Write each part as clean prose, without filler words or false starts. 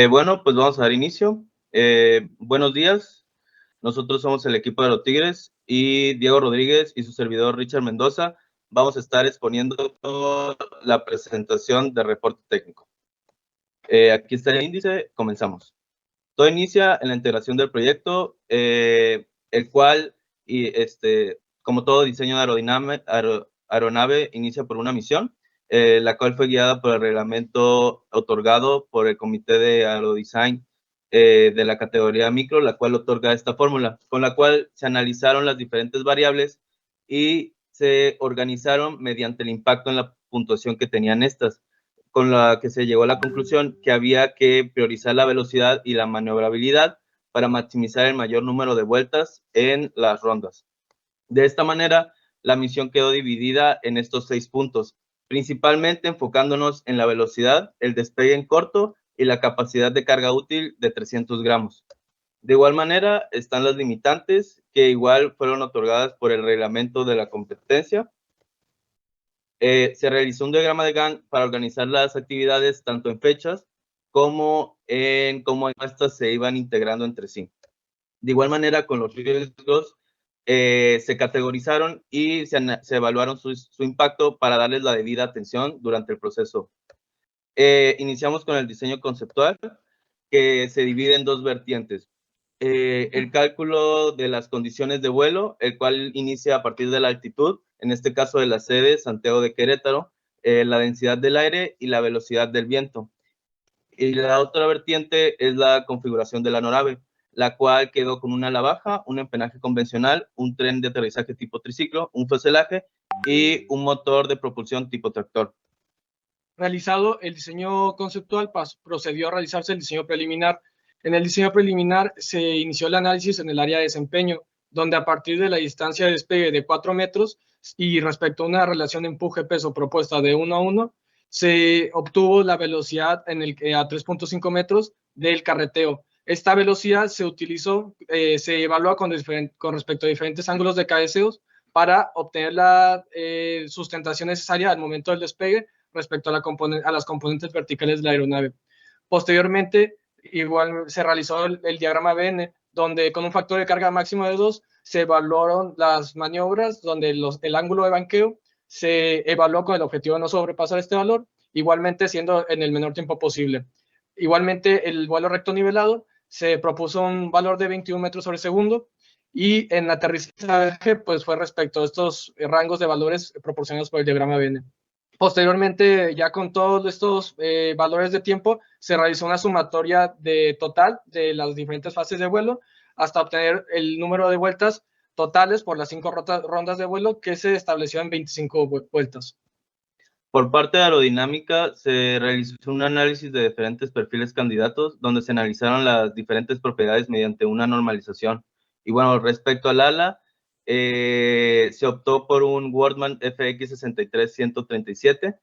Bueno, pues vamos a dar inicio. Buenos días. Nosotros somos el equipo de los Tigres y Diego Rodríguez y su servidor Richard Mendoza vamos a estar exponiendo la presentación de reporte técnico. Aquí está el índice, comenzamos. Todo inicia en la integración del proyecto, el cual, como todo diseño de aeronave, inicia por una misión, la cual fue guiada por el reglamento otorgado por el Comité de Aerodesign de la categoría micro, la cual otorga esta fórmula, con la cual se analizaron las diferentes variables y se organizaron mediante el impacto en la puntuación que tenían estas, con la que se llegó a la conclusión que había que priorizar la velocidad y la maniobrabilidad para maximizar el mayor número de vueltas en las rondas. De esta manera, la misión quedó dividida en estos 6 puntos, principalmente enfocándonos en la velocidad, el despegue en corto y la capacidad de carga útil de 300 gramos. De igual manera, están las limitantes, que igual fueron otorgadas por el reglamento de la competencia. Se realizó un diagrama de Gantt para organizar las actividades tanto en fechas como en cómo estas se iban integrando entre sí. De igual manera, con los riesgos se categorizaron y se evaluaron su impacto para darles la debida atención durante el proceso. Iniciamos con el diseño conceptual, que se divide en 2 vertientes. El cálculo de las condiciones de vuelo, el cual inicia a partir de la altitud, en este caso de la sede Santiago de Querétaro, la densidad del aire y la velocidad del viento. Y la otra vertiente es la configuración de la aeronave, la cual quedó con un ala baja, un empenaje convencional, un tren de aterrizaje tipo triciclo, un fuselaje y un motor de propulsión tipo tractor. Realizado el diseño conceptual, procedió a realizarse el diseño preliminar. En el diseño preliminar se inició el análisis en el área de desempeño, donde a partir de la distancia de despegue de 4 metros y respecto a una relación empuje-peso propuesta de 1 a 1, se obtuvo la velocidad a 3.5 metros del carreteo. Esta velocidad se utilizó, se evalúa con respecto a diferentes ángulos de cabeceos para obtener la sustentación necesaria al momento del despegue respecto a las componentes verticales de la aeronave. Posteriormente, igual se realizó el diagrama BN, donde con un factor de carga máximo de 2 se evaluaron las maniobras, donde el ángulo de banqueo se evaluó con el objetivo de no sobrepasar este valor, igualmente siendo en el menor tiempo posible. Igualmente, el vuelo recto nivelado se propuso un valor de 21 metros sobre segundo, y en aterrizaje pues fue respecto a estos rangos de valores proporcionados por el diagrama BN. Posteriormente, ya con todos estos valores de tiempo, se realizó una sumatoria total de las diferentes fases de vuelo hasta obtener el número de vueltas totales por las 5 rondas de vuelo, que se estableció en 25 vueltas. Por parte de aerodinámica, se realizó un análisis de diferentes perfiles candidatos, donde se analizaron las diferentes propiedades mediante una normalización. Y bueno, respecto al ala, se optó por un Wortmann FX63137,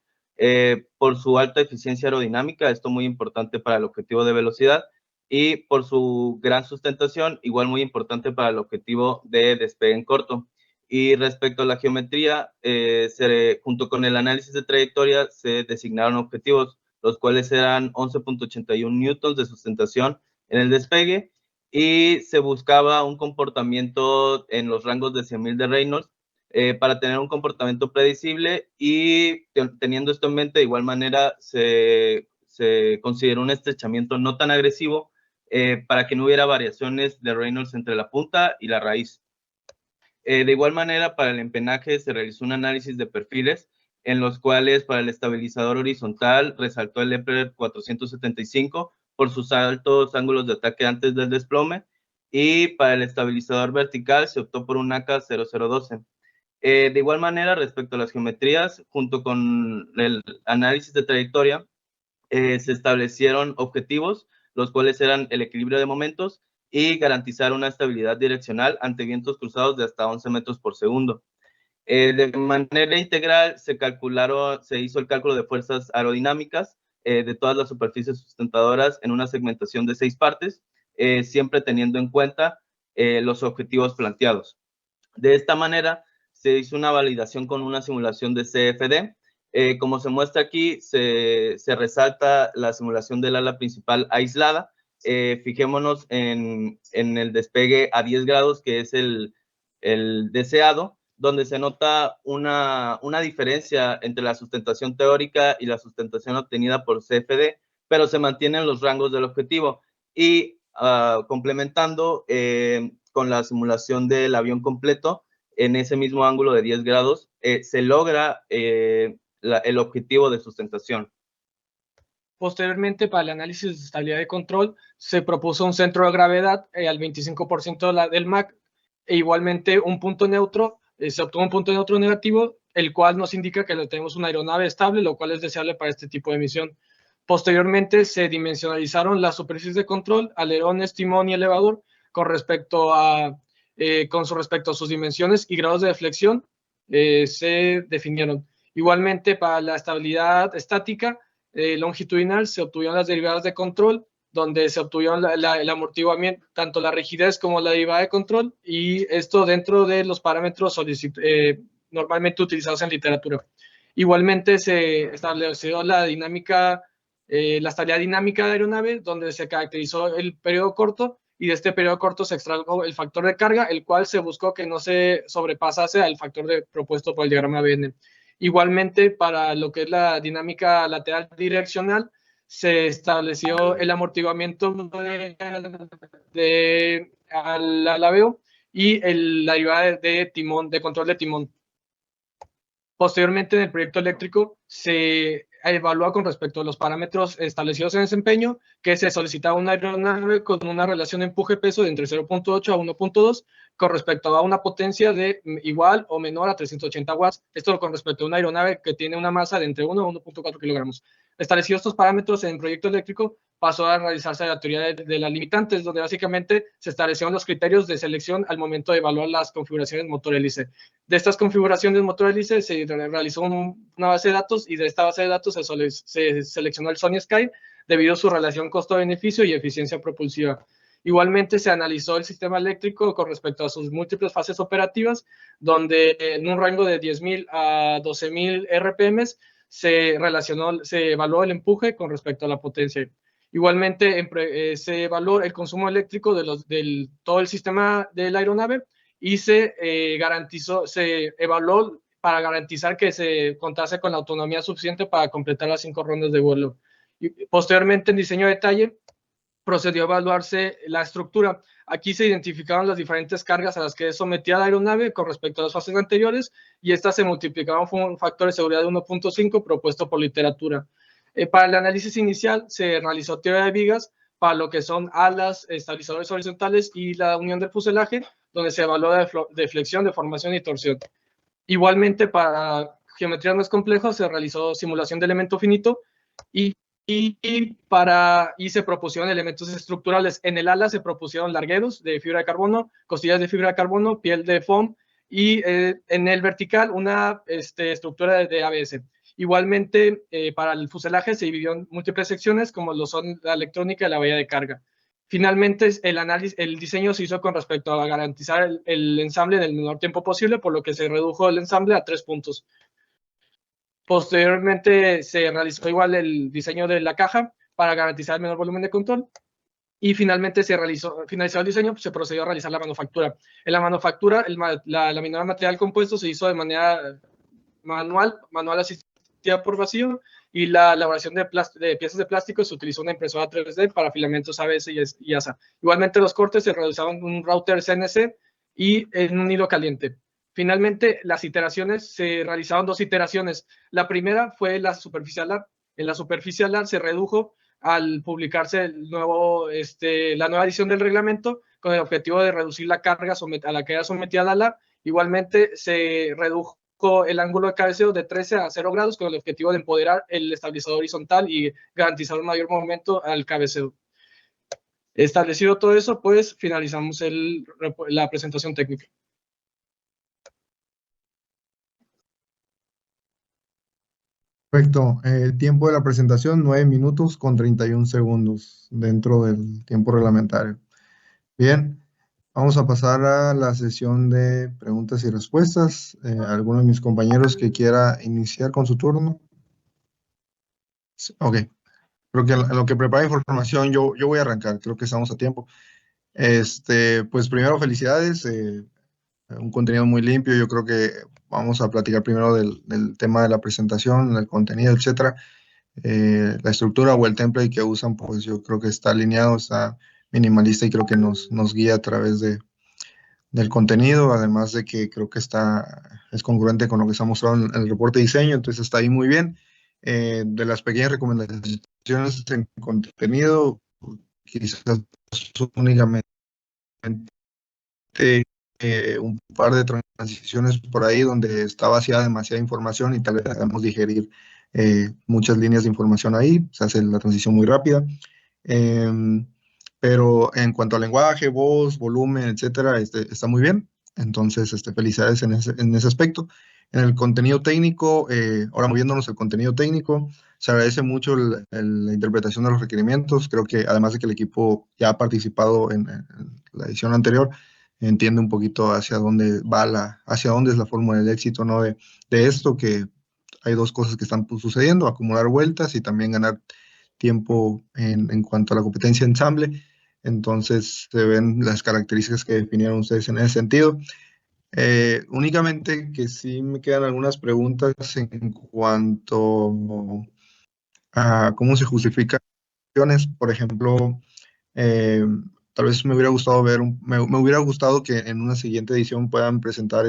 por su alta eficiencia aerodinámica, esto muy importante para el objetivo de velocidad, y por su gran sustentación, igual muy importante para el objetivo de despegue en corto. Y respecto a la geometría, junto con el análisis de trayectoria, se designaron objetivos, los cuales eran 11.81 newtons de sustentación en el despegue, y se buscaba un comportamiento en los rangos de 100.000 de Reynolds para tener un comportamiento predecible, y teniendo esto en mente, de igual manera se consideró un estrechamiento no tan agresivo para que no hubiera variaciones de Reynolds entre la punta y la raíz. De igual manera, para el empenaje se realizó un análisis de perfiles, en los cuales para el estabilizador horizontal resaltó el Emperor 475 por sus altos ángulos de ataque antes del desplome, y para el estabilizador vertical se optó por un AK 0012. De igual manera, respecto a las geometrías, junto con el análisis de trayectoria, se establecieron objetivos, los cuales eran el equilibrio de momentos y garantizar una estabilidad direccional ante vientos cruzados de hasta 11 metros por segundo. De manera integral se hizo el cálculo de fuerzas aerodinámicas de todas las superficies sustentadoras en una segmentación de 6 partes, siempre teniendo en cuenta los objetivos planteados. De esta manera se hizo una validación con una simulación de CFD, Como se muestra aquí, se resalta la simulación del ala principal aislada. Fijémonos en el despegue a 10 grados, que es el deseado, donde se nota una diferencia entre la sustentación teórica y la sustentación obtenida por CFD, pero se mantienen los rangos del objetivo. Y complementando con la simulación del avión completo, en ese mismo ángulo de 10 grados, se logra el objetivo de sustentación. Posteriormente, para el análisis de estabilidad de control, se propuso un centro de gravedad al 25% del MAC, e igualmente un punto neutro, se obtuvo un punto neutro negativo, el cual nos indica que tenemos una aeronave estable, lo cual es deseable para este tipo de misión. Posteriormente, se dimensionalizaron las superficies de control, alerones, timón y elevador, con respecto a sus dimensiones y grados de deflexión, se definieron. Igualmente, para la estabilidad estática longitudinal, se obtuvieron las derivadas de control, donde se obtuvieron el amortiguamiento, tanto la rigidez como la derivada de control, y esto dentro de los parámetros normalmente utilizados en literatura. Igualmente se estableció la dinámica, la estabilidad dinámica de la aeronave, donde se caracterizó el periodo corto, y de este periodo corto se extrajo el factor de carga, el cual se buscó que no se sobrepasase al factor propuesto por el diagrama BN. Igualmente, para lo que es la dinámica lateral direccional, se estableció el amortiguamiento al alabeo y la derivada de timón, de control de timón. Posteriormente, en el proyecto eléctrico se evalúa con respecto a los parámetros establecidos en desempeño, que se solicitaba una aeronave con una relación empuje-peso de entre 0.8 a 1.2 con respecto a una potencia de igual o menor a 380 watts. Esto con respecto a una aeronave que tiene una masa de entre 1 a 1.4 kilogramos. Establecidos estos parámetros en el proyecto eléctrico, pasó a realizarse la teoría de las limitantes, donde básicamente se establecieron los criterios de selección al momento de evaluar las configuraciones motor-hélice. De estas configuraciones motor-hélice se realizó una base de datos, y de esta base de datos se seleccionó el Sony Sky debido a su relación costo-beneficio y eficiencia propulsiva. Igualmente se analizó el sistema eléctrico con respecto a sus múltiples fases operativas, donde en un rango de 10.000 a 12.000 RPM se evaluó el empuje con respecto a la potencia. Igualmente se evaluó el consumo eléctrico de todo el sistema de la aeronave, y se evaluó para garantizar que se contase con la autonomía suficiente para completar las 5 rondas de vuelo. Y posteriormente, en diseño de detalle, procedió a evaluarse la estructura. Aquí se identificaron las diferentes cargas a las que es sometida la aeronave con respecto a las fases anteriores, y estas se multiplicaron con un factor de seguridad de 1.5 propuesto por literatura. Para el análisis inicial se realizó teoría de vigas para lo que son alas, estabilizadores horizontales y la unión del fuselaje, donde se evaluó de flexión, deformación y torsión. Igualmente, para geometrías más complejas se realizó simulación de elemento finito, y se propusieron elementos estructurales. En el ala se propusieron largueros de fibra de carbono, costillas de fibra de carbono, piel de foam, y en el vertical una estructura de ABS. Igualmente, para el fuselaje se dividió en múltiples secciones, como lo son la electrónica y la bahía de carga. Finalmente, el diseño se hizo con respecto a garantizar el ensamble en el menor tiempo posible, por lo que se redujo el ensamble a 3 puntos. Posteriormente se realizó igual el diseño de la caja para garantizar el menor volumen de control, y finalmente finalizado el diseño, se procedió a realizar la manufactura. En la manufactura, la laminada de material compuesto se hizo de manera manual asistida por vacío, y la elaboración de piezas de plástico se utilizó una impresora 3D para filamentos ABS y ASA. Igualmente, los cortes se realizaban en un router CNC y en un hilo caliente. Finalmente, las iteraciones, se realizaron 2 iteraciones. La primera fue la superficie alar. En la superficie alar se redujo al publicarse la nueva edición del reglamento, con el objetivo de reducir la carga a la que era sometida la alar. Igualmente, se redujo el ángulo de cabeceo de 13 a 0 grados, con el objetivo de empoderar el estabilizador horizontal y garantizar un mayor movimiento al cabeceo. Establecido todo eso, pues finalizamos la presentación técnica. Perfecto. El tiempo de la presentación, 9 minutos con 31 segundos dentro del tiempo reglamentario. Bien, Vamos a pasar a la sesión de preguntas y respuestas. ¿Alguno de mis compañeros que quiera iniciar con su turno? Sí, ok, creo que en lo que prepara información yo voy a arrancar, creo que estamos a tiempo. Pues primero felicidades, un contenido muy limpio. Yo creo que vamos a platicar primero del tema de la presentación, del contenido, etcétera. La estructura o el template que usan, pues yo creo que está alineado, está minimalista y creo que nos guía a través del contenido, además de que creo que es congruente con lo que se ha mostrado en el reporte de diseño, entonces está ahí muy bien. De las pequeñas recomendaciones en contenido, quizás únicamente un par de transiciones por ahí donde está vaciada demasiada información y tal vez debemos digerir muchas líneas de información ahí, se hace la transición muy rápida. Em, pero en cuanto al lenguaje, voz, volumen, etcétera, está muy bien. Entonces, felicidades en ese aspecto. En el contenido técnico, ahora moviéndonos al contenido técnico, se agradece mucho la interpretación de los requerimientos. Creo que además de que el equipo ya ha participado en la edición anterior, entiende un poquito hacia dónde hacia dónde es la fórmula del éxito, ¿no? De esto, que hay dos cosas que están pues, sucediendo: acumular vueltas y también ganar tiempo en cuanto a la competencia ensamble. Entonces se ven las características que definieron ustedes en ese sentido. Únicamente que sí me quedan algunas preguntas en cuanto a cómo se justifican acciones. Por ejemplo, eh, tal vez me hubiera gustado me hubiera gustado que en una siguiente edición puedan presentar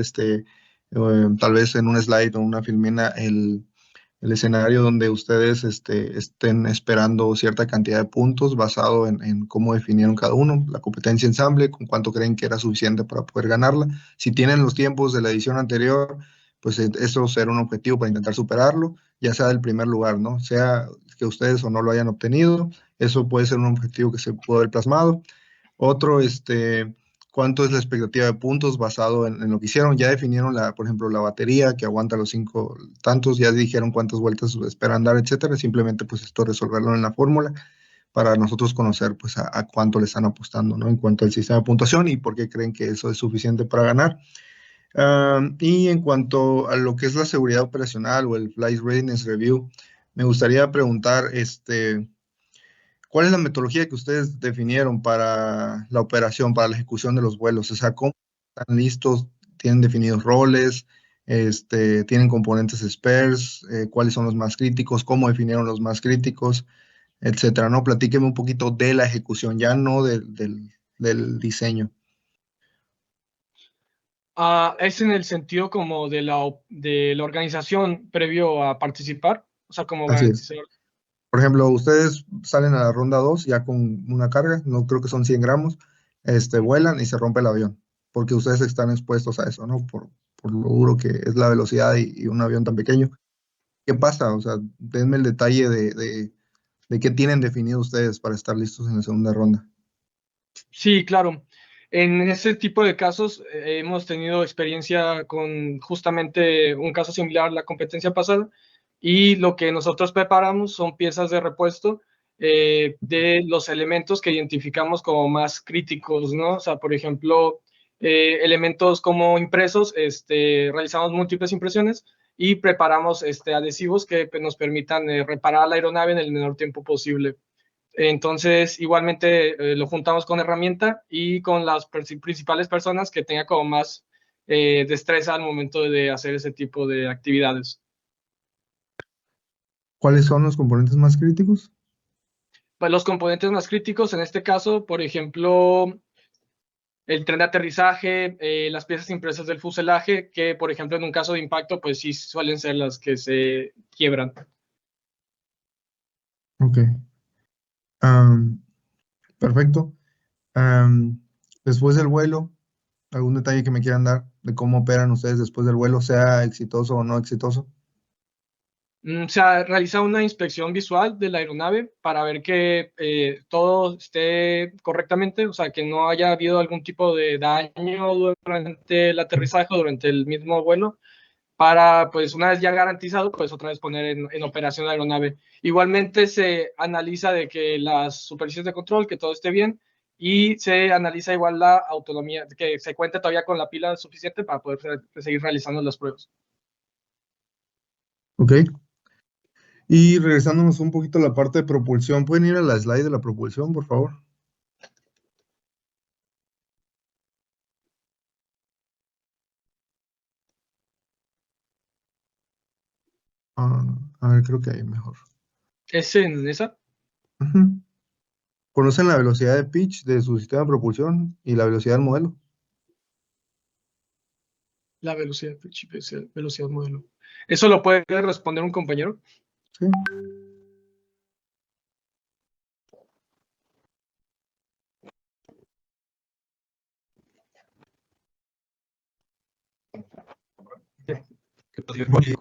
tal vez en un slide o una filmina el escenario donde ustedes estén esperando cierta cantidad de puntos basado en cómo definieron cada uno, la competencia ensamble, con cuánto creen que era suficiente para poder ganarla. Si tienen los tiempos de la edición anterior, pues eso será un objetivo para intentar superarlo, ya sea del primer lugar, ¿no? Sea que ustedes o no lo hayan obtenido, eso puede ser un objetivo que se puede haber plasmado. Otro, cuánto es la expectativa de puntos basado en lo que hicieron. Ya definieron, por ejemplo, la batería que aguanta los 5 tantos, ya dijeron cuántas vueltas esperan dar, etcétera. Simplemente, pues, esto resolverlo en la fórmula para nosotros conocer, pues, a cuánto le están apostando, ¿no? En cuanto al sistema de puntuación y por qué creen que eso es suficiente para ganar. Y en cuanto a lo que es la seguridad operacional o el Flight Readiness Review, me gustaría preguntar, ¿cuál es la metodología que ustedes definieron para la operación, para la ejecución de los vuelos? O sea, ¿cómo están listos? ¿Tienen definidos roles? ¿Tienen componentes spares? ¿Cuáles son los más críticos? ¿Cómo definieron los más críticos? Etcétera, ¿no? Platíqueme un poquito de la ejecución, ya no del diseño. Es en el sentido como de la organización previo a participar, o sea, como Así es. garantizar. Por ejemplo, ustedes salen a la ronda 2 ya con una carga, no creo que son 100 gramos, vuelan y se rompe el avión, porque ustedes están expuestos a eso, ¿no? Por lo duro que es la velocidad y un avión tan pequeño. ¿Qué pasa? O sea, denme el detalle de qué tienen definido ustedes para estar listos en la segunda ronda. Sí, claro. En ese tipo de casos hemos tenido experiencia con justamente un caso similar a la competencia pasada, y lo que nosotros preparamos son piezas de repuesto de los elementos que identificamos como más críticos, ¿no? O sea, por ejemplo, elementos como impresos, realizamos múltiples impresiones y preparamos adhesivos que pues, nos permitan reparar la aeronave en el menor tiempo posible. Entonces, igualmente lo juntamos con herramienta y con las principales personas que tengan como más destreza al momento de hacer ese tipo de actividades. ¿Cuáles son los componentes más críticos? Pues los componentes más críticos en este caso, por ejemplo, el tren de aterrizaje, las piezas impresas del fuselaje, que por ejemplo en un caso de impacto, pues sí suelen ser las que se quiebran. Ok. Am, perfecto. Después del vuelo, ¿algún detalle que me quieran dar de cómo operan ustedes después del vuelo, sea exitoso o no exitoso? Se ha realizado una inspección visual de la aeronave para ver que todo esté correctamente, o sea, que no haya habido algún tipo de daño durante el aterrizaje o durante el mismo vuelo, para, pues, una vez ya garantizado, pues otra vez poner en operación la aeronave. Igualmente se analiza de que las superficies de control, que todo esté bien, y se analiza igual la autonomía, que se cuente todavía con la pila suficiente para poder seguir realizando las pruebas. Ok. Y regresándonos un poquito a la parte de propulsión, ¿pueden ir a la slide de la propulsión, por favor? A ver, creo que ahí mejor. ¿Es en esa? Ujú. ¿Conocen la velocidad de pitch de su sistema de propulsión y la velocidad del modelo? La velocidad, velocidad modelo. ¿Eso lo puede responder un compañero? Sí.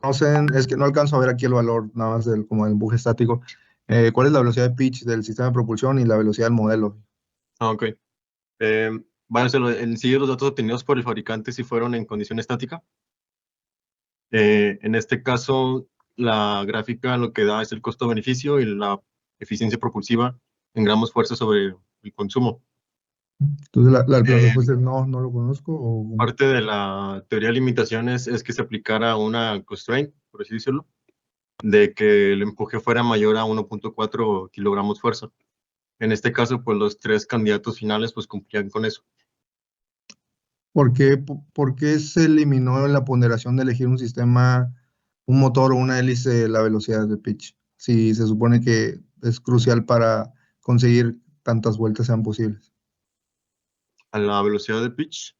Conocen, es que no alcanzo a ver aquí el valor nada más del, como del empuje estático. ¿Cuál es la velocidad de pitch del sistema de propulsión y la velocidad del modelo? Ok. Van a ser en sí los datos obtenidos por el fabricante si fueron en condición estática. En este caso, la gráfica lo que da es el costo-beneficio y la eficiencia propulsiva en gramos fuerza sobre el consumo. Entonces la respuesta es no, no lo conozco. Parte de la teoría de limitaciones es que se aplicara una constraint, por así decirlo, de que el empuje fuera mayor a 1.4 kilogramos fuerza. En este caso, pues los tres candidatos finales pues cumplían con eso. ¿Por qué se eliminó la ponderación de elegir un sistema, un motor o una hélice, la velocidad de pitch? Si se supone que es crucial para conseguir tantas vueltas sean posibles. A la velocidad de pitch,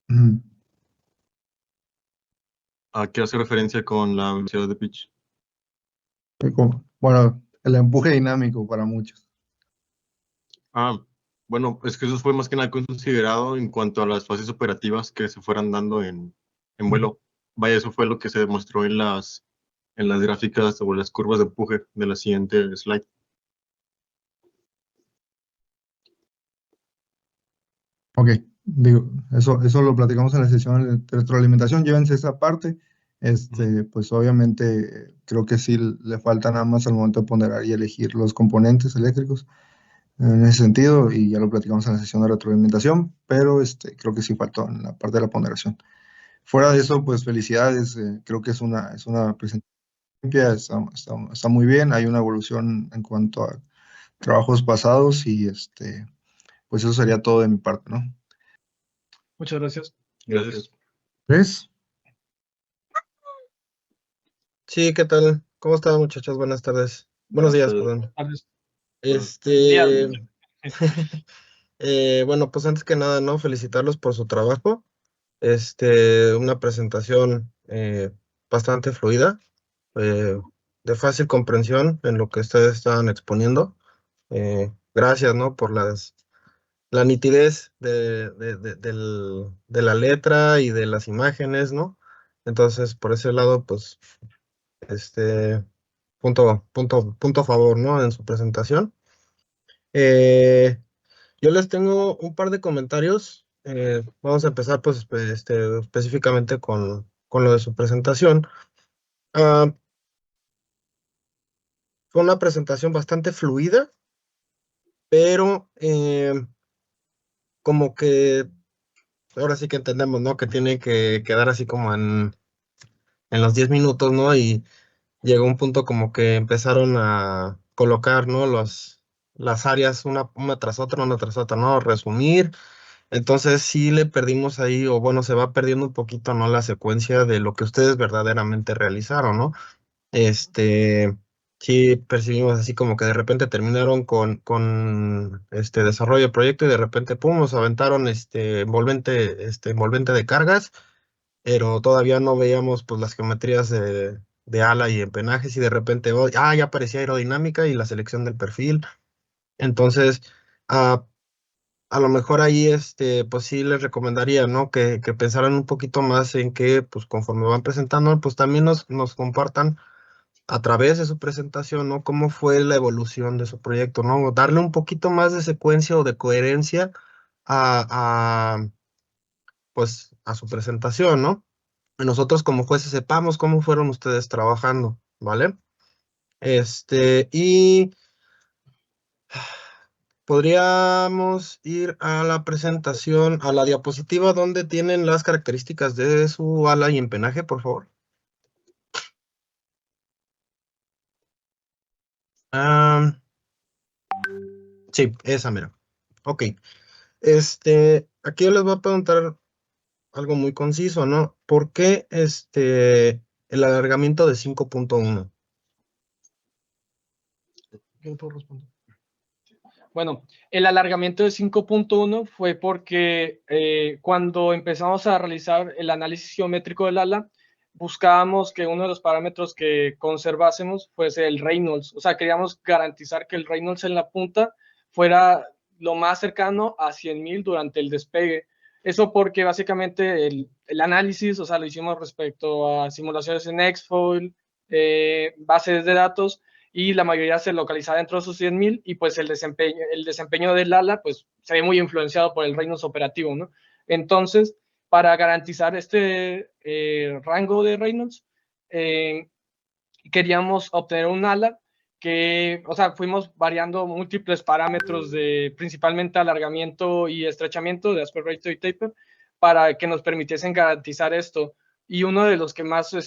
Ujú. ¿a qué hace referencia con la velocidad de pitch? Bueno, el empuje dinámico para muchos. Bueno, es que eso fue más que nada considerado en cuanto a las fases operativas que se fueran dando en vuelo. Vaya, eso fue lo que se demostró en las gráficas o las curvas de empuje de la siguiente slide. Ok, digo, eso lo platicamos en la sesión de retroalimentación. Llévense esa parte. Pues obviamente creo que sí le falta nada más al momento de ponderar y elegir los componentes eléctricos en ese sentido, y ya lo platicamos en la sesión de retroalimentación, pero creo que sí faltó en la parte de la ponderación. Fuera de eso, pues felicidades. Creo que es una presentación limpia, está muy bien. Hay una evolución en cuanto a trabajos pasados y pues eso sería todo de mi parte, ¿no? Muchas gracias. Gracias. ¿Ves? Sí, ¿qué tal? ¿Cómo están, muchachos? Buenas tardes. Buenos días, perdón. Adiós. Este, bueno, pues antes que nada, ¿no? Felicitarlos por su trabajo. Una presentación bastante fluida, de fácil comprensión en lo que ustedes estaban exponiendo. Gracias, ¿no? Por la nitidez de la letra y de las imágenes, ¿no? Entonces, por ese lado, pues, punto a favor, ¿no? En su presentación. Yo les tengo un par de comentarios. Vamos a empezar, pues, específicamente con lo de su presentación. Fue una presentación bastante fluida, pero como que ahora sí que entendemos, ¿no? Que tiene que quedar así como en los 10 minutos, ¿no? Y llegó un punto como que empezaron a colocar, ¿no? Las áreas una tras otra, ¿no? Resumir. Entonces sí le perdimos ahí, o bueno, se va perdiendo un poquito, ¿no? La secuencia de lo que ustedes verdaderamente realizaron, ¿no? Sí percibimos así como que de repente terminaron con este desarrollo de proyecto y de repente, pum, nos aventaron envolvente de cargas, pero todavía no veíamos pues las geometrías de ala y empenajes y de repente, oh, ya aparecía aerodinámica y la selección del perfil. Entonces, ah, a lo mejor ahí, pues sí les recomendaría, ¿no? Que pensaran un poquito más en que, pues conforme van presentando, pues también nos compartan a través de su presentación, ¿no? Cómo fue la evolución de su proyecto, ¿no? Darle un poquito más de secuencia o de coherencia pues, a su presentación, ¿no? Y nosotros como jueces sepamos cómo fueron ustedes trabajando, ¿vale? Y podríamos ir a la presentación, a la diapositiva donde tienen las características de su ala y empenaje, por favor. Sí, esa mira. Ok. Aquí yo les voy a preguntar algo muy conciso, ¿no? ¿Por qué el alargamiento de 5.1? Yo puedo responder. Bueno, el alargamiento de 5.1 fue porque cuando empezamos a realizar el análisis geométrico del ala, buscábamos que uno de los parámetros que conservásemos fuese el Reynolds. O sea, queríamos garantizar que el Reynolds en la punta fuera lo más cercano a 100.000 durante el despegue. Eso porque básicamente el análisis, o sea, lo hicimos respecto a simulaciones en Xfoil, bases de datos, y la mayoría se localizaba dentro de esos 100.000 y pues el desempeño del ala pues se ve muy influenciado por el Reynolds operativo, ¿no? Entonces, para garantizar este rango de Reynolds, queríamos obtener un ala que, o sea, fuimos variando múltiples parámetros de principalmente alargamiento y estrechamiento de aspect ratio y taper para que nos permitiesen garantizar esto. Y uno de los que más, el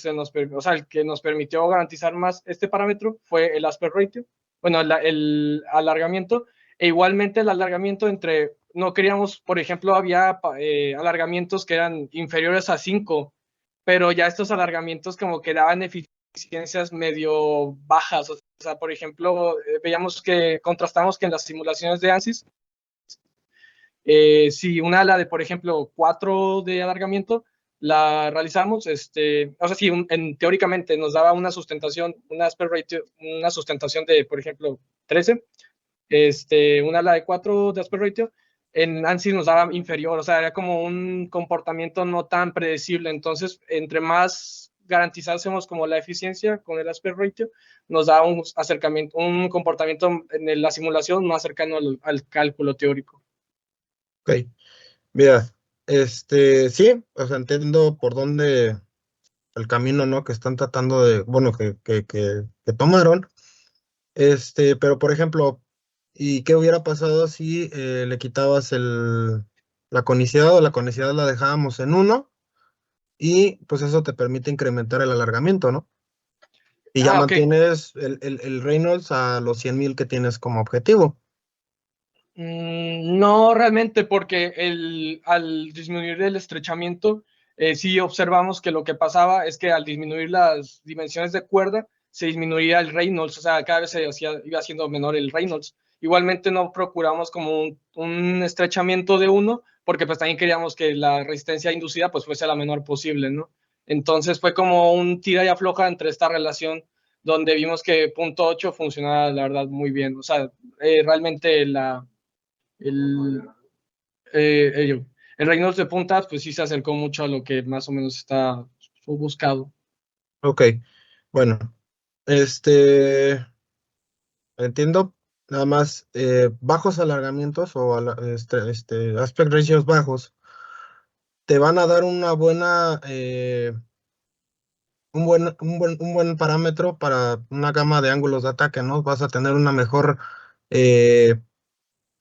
que nos permitió garantizar más este parámetro fue el aspect ratio, bueno, el alargamiento, e igualmente el alargamiento no queríamos, por ejemplo, había alargamientos que eran inferiores a 5, pero ya estos alargamientos como que daban eficiencias medio bajas, o sea, por ejemplo, veíamos que contrastamos que en las simulaciones de ANSYS, si una ala de, por ejemplo, 4 de alargamiento, la realizamos, o sea, si teóricamente nos daba una sustentación, una aspect ratio, una sustentación de, por ejemplo, 13, una ala de 4 de aspect ratio, en ANSYS nos daba inferior, o sea, era como un comportamiento no tan predecible. Entonces, entre más garantizásemos como la eficiencia con el aspect ratio, nos da un acercamiento, un comportamiento en la simulación más cercano al cálculo teórico. Ok, mira, sí, o sea, entiendo por dónde el camino, ¿no? Que están tratando de, bueno, que tomaron, pero por ejemplo, ¿y qué hubiera pasado si le quitabas la conicidad o la conicidad la dejábamos en 1 y pues eso te permite incrementar el alargamiento, ¿no? Y ya Okay. mantienes el Reynolds a los 100.000 que tienes como objetivo. No realmente, porque al disminuir el estrechamiento, sí observamos que lo que pasaba es que al disminuir las dimensiones de cuerda, se disminuía el Reynolds, o sea, cada vez iba siendo menor el Reynolds. Igualmente no procuramos como un estrechamiento de 1, porque pues también queríamos que la resistencia inducida pues fuese la menor posible, ¿no? Entonces fue como un tira y afloja entre esta relación, donde vimos que punto 8 funcionaba, la verdad, muy bien. O sea, realmente el Reynolds de puntas, pues sí se acercó mucho a lo que más o menos está buscado. Ok, bueno, entiendo, nada más, bajos alargamientos o aspect ratios bajos te van a dar una buena, un buen parámetro para una gama de ángulos de ataque, ¿no? Vas a tener una mejor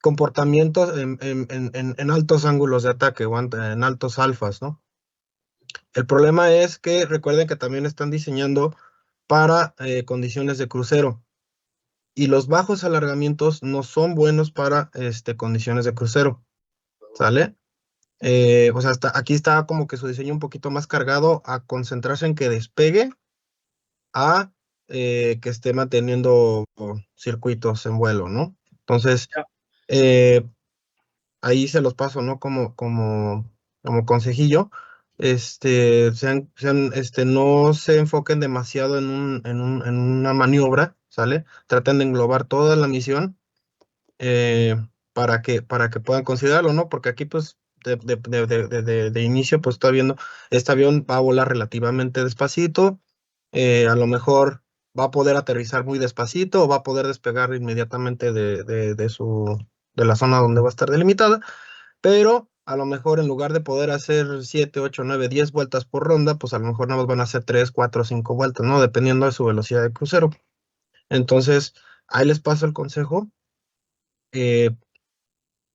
comportamiento en altos ángulos de ataque o en altos alfas, ¿no? El problema es que recuerden que también están diseñando para condiciones de crucero. Y los bajos alargamientos no son buenos para condiciones de crucero, ¿sale? O sea, aquí está como que su diseño un poquito más cargado a concentrarse en que despegue a que esté manteniendo circuitos en vuelo, ¿no? Entonces, ahí se los paso, ¿no? Como consejillo. No se enfoquen demasiado en una maniobra, ¿sale? Traten de englobar toda la misión para que puedan considerarlo, ¿no? Porque aquí, pues, de inicio, pues, está viendo, este avión va a volar relativamente despacito, a lo mejor va a poder aterrizar muy despacito o va a poder despegar inmediatamente de la zona donde va a estar delimitada, pero a lo mejor en lugar de poder hacer 7, 8, 9, 10 vueltas por ronda, pues a lo mejor nada más van a hacer 3, 4, 5 vueltas, ¿no? Dependiendo de su velocidad de crucero. Entonces, ahí les paso el consejo.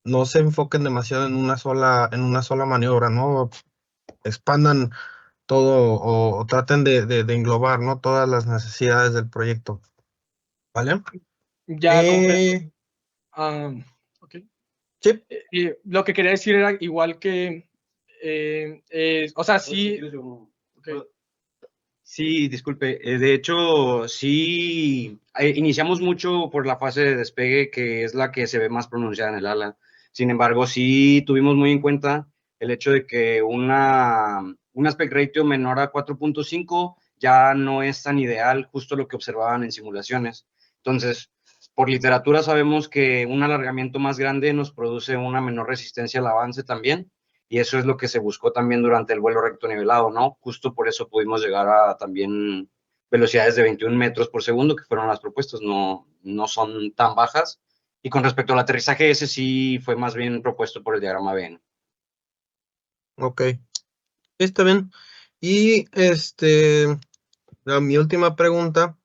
no se enfoquen demasiado en una sola maniobra, ¿no? Expandan todo o traten de englobar, ¿no? Todas las necesidades del proyecto. ¿Vale? Ya comprendo. Ok. Sí. Y lo que quería decir era igual que, o sea, sí. Okay. Sí, disculpe. De hecho, sí, iniciamos mucho por la fase de despegue, que es la que se ve más pronunciada en el ala. Sin embargo, sí tuvimos muy en cuenta el hecho de que un aspect ratio menor a 4.5 ya no es tan ideal, justo lo que observaban en simulaciones. Entonces, por literatura sabemos que un alargamiento más grande nos produce una menor resistencia al avance también. Y eso es lo que se buscó también durante el vuelo recto nivelado, ¿no? Justo por eso pudimos llegar a también velocidades de 21 metros por segundo, que fueron las propuestas, no son tan bajas. Y con respecto al aterrizaje, ese sí fue más bien propuesto por el diagrama BN. Ok. Está bien. Y mi última pregunta.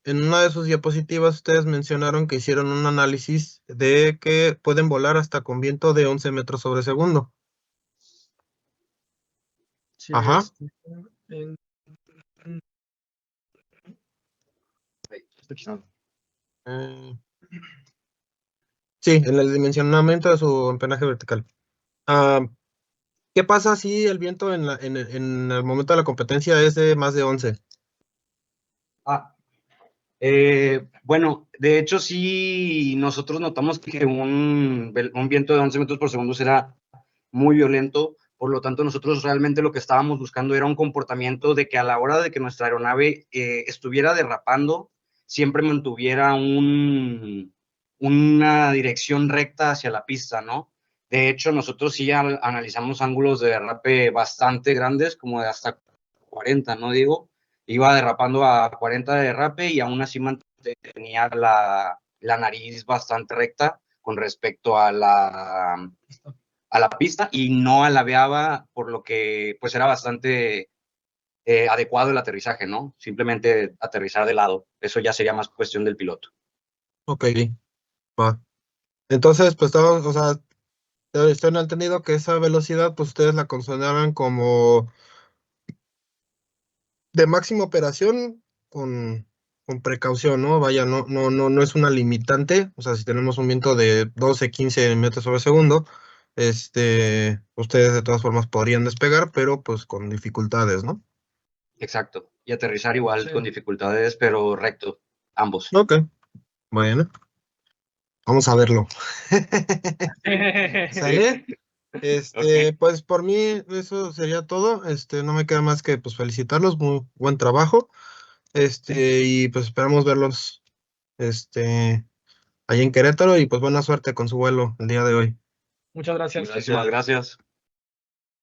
En una de sus diapositivas ustedes mencionaron que hicieron un análisis de que pueden volar hasta con viento de 11 metros sobre segundo. Sí, Ajá. Eh, sí, en el dimensionamiento de su empenaje vertical. ¿Qué pasa si el viento en el momento de la competencia es de más de 11? Bueno, de hecho sí, nosotros notamos que un viento de 11 metros por segundo será muy violento, por lo tanto nosotros realmente lo que estábamos buscando era un comportamiento de que a la hora de que nuestra aeronave estuviera derrapando, siempre mantuviera una dirección recta hacia la pista, ¿no? De hecho, nosotros sí analizamos ángulos de derrape bastante grandes, como de hasta 40, ¿no? Digo, iba derrapando a 40 de derrape y aún así mantenía la nariz bastante recta con respecto a la pista y no alabeaba, por lo que pues era bastante adecuado el aterrizaje, ¿no? Simplemente aterrizar de lado. Eso ya sería más cuestión del piloto. Ok, va. Entonces, pues estamos, o sea, estoy entendido que esa velocidad, pues ustedes la consideraban como de máxima operación con precaución, ¿no? Vaya, no es una limitante. O sea, si tenemos un viento de 12, 15 metros sobre segundo, ustedes de todas formas podrían despegar, pero pues con dificultades, ¿no? Exacto. Y aterrizar igual Sí. con dificultades, pero recto, ambos. Ok, bueno, vamos a verlo. ¿Sale? Ok. Pues por mí eso sería todo. No me queda más que pues felicitarlos, muy buen trabajo. Y pues esperamos verlos, allá en Querétaro y pues buena suerte con su vuelo el día de hoy. Muchas gracias. Muchísimas gracias.